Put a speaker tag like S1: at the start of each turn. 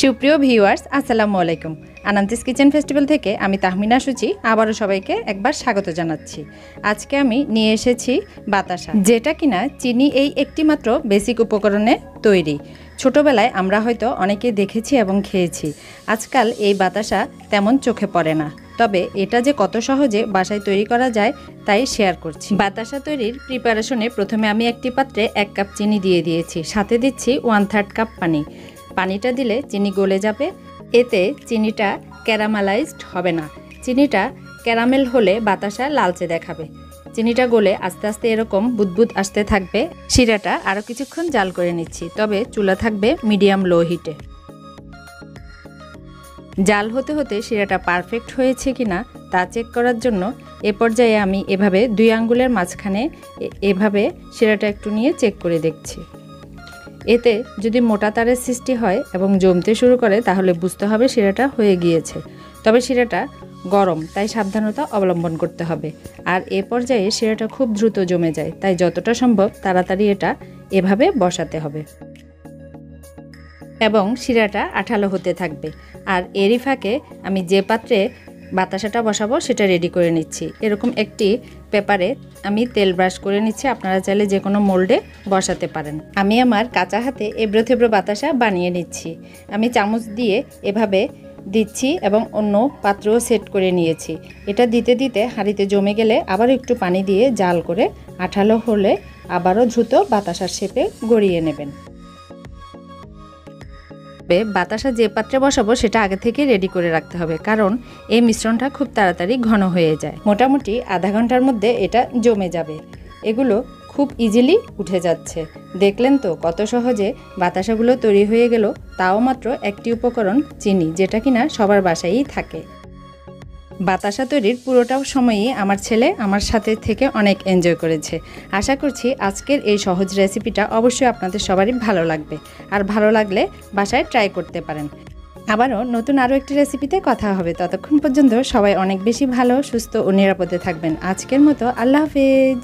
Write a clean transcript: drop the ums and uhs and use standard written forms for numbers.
S1: সুপ্রিয় ভিউয়ার্স আসসালামু আলাইকুম। আনান্তিস কিচেন ফেস্টিভ্যাল থেকে আমি তাহমিনা সুচি আবারও সবাইকে একবার স্বাগত জানাচ্ছি। আজকে আমি নিয়ে এসেছি বাতাসা, যেটা কিনা চিনি এই একটি মাত্র বেসিক উপকরণে তৈরি। ছোটবেলায় আমরা হয়তো অনেকেই দেখেছি এবং খেয়েছি। আজকাল এই বাতাসা তেমন চোখে পড়ে না, তবে এটা যে কত সহজে বাসায় তৈরি করা যায় তাই শেয়ার করছি। বাতাসা তৈরির প্রিপারেশনে প্রথমে আমি একটি পাত্রে 1 কাপ চিনি দিয়ে দিয়েছি, সাথে দিচ্ছি 1/3 কাপ পানি। পানিটা দিলে চিনি গলে যাবে, এতে চিনিটা ক্যারামেলাইজড হবে না। চিনিটা ক্যারামেল হলে বাতাসা লালচে দেখাবে। চিনিটা গলে আস্তে আস্তে এরকম বুদবুদ আসতে থাকবে। শিরাটা আরও কিছুক্ষণ জাল করে নিচ্ছি, তবে চুলা থাকবে মিডিয়াম লো হিটে। জাল হতে হতে শিরাটা পারফেক্ট হয়েছে কিনা তা চেক করার জন্য এ পর্যায়ে আমি এভাবে 2 আঙ্গুলের মাঝখানে এভাবে শিরাটা একটু নিয়ে চেক করে দেখছি। এতে যদি মোটা তারের সৃষ্টি হয় এবং জমতে শুরু করে তাহলে বুঝতে হবে শিরাটা হয়ে গিয়েছে। তবে শিরাটা গরম, তাই সাবধানতা অবলম্বন করতে হবে। আর এ পর্যায়ে শিরাটা খুব দ্রুত জমে যায়, তাই যতটা সম্ভব তাড়াতাড়ি এটা এভাবে বসাতে হবে এবং শিরাটা আঠালো হতে থাকবে। আর এরই ফাঁকে আমি যে পাত্রে বাতাসাটা বসাবো সেটা রেডি করে নিচ্ছি। এরকম একটি পেপারে আমি তেল ব্রাশ করে নিচ্ছি, আপনারা চাইলে যে কোনো মোল্ডে বসাতে পারেন। আমি আমার কাঁচা হাতে এবড়ো থেবড়ো বাতাসা বানিয়ে নিচ্ছি। আমি চামচ দিয়ে এভাবে দিচ্ছি এবং অন্য পাত্রও সেট করে নিয়েছি। এটা দিতে দিতে হাঁড়িতে জমে গেলে আবার একটু পানি দিয়ে জাল করে আঠালো হলে আবারও দ্রুত বাতাসার শেপে গড়িয়ে নেবেন। বাতাসা যে পাত্রে বসাবো সেটা আগে থেকে রেডি করে রাখতে হবে, কারণ এই মিশ্রণটা খুব তাড়াতাড়ি ঘন হয়ে যায়। মোটামুটি আধা ঘন্টার মধ্যে এটা জমে যাবে। এগুলো খুব ইজিলি উঠে যাচ্ছে। দেখলেন তো কত সহজে বাতাসাগুলো তৈরি হয়ে গেল, তাও মাত্র একটি উপকরণ চিনি, যেটা কিনা সবার বাসায়ই থাকে। বাতাসা তৈরির পুরোটা সময়ই আমার ছেলে আমার সাথে থেকে অনেক এনজয় করেছে। আশা করছি আজকের এই সহজ রেসিপিটা অবশ্যই আপনাদের সবারই ভালো লাগবে, আর ভালো লাগলে বাসায় ট্রাই করতে পারেন। আবারও নতুন আরও একটি রেসিপিতে কথা হবে। ততক্ষণ পর্যন্ত সবাই অনেক বেশি ভালো, সুস্থ ও নিরাপদে থাকবেন। আজকের মতো আল্লাহ হাফেজ।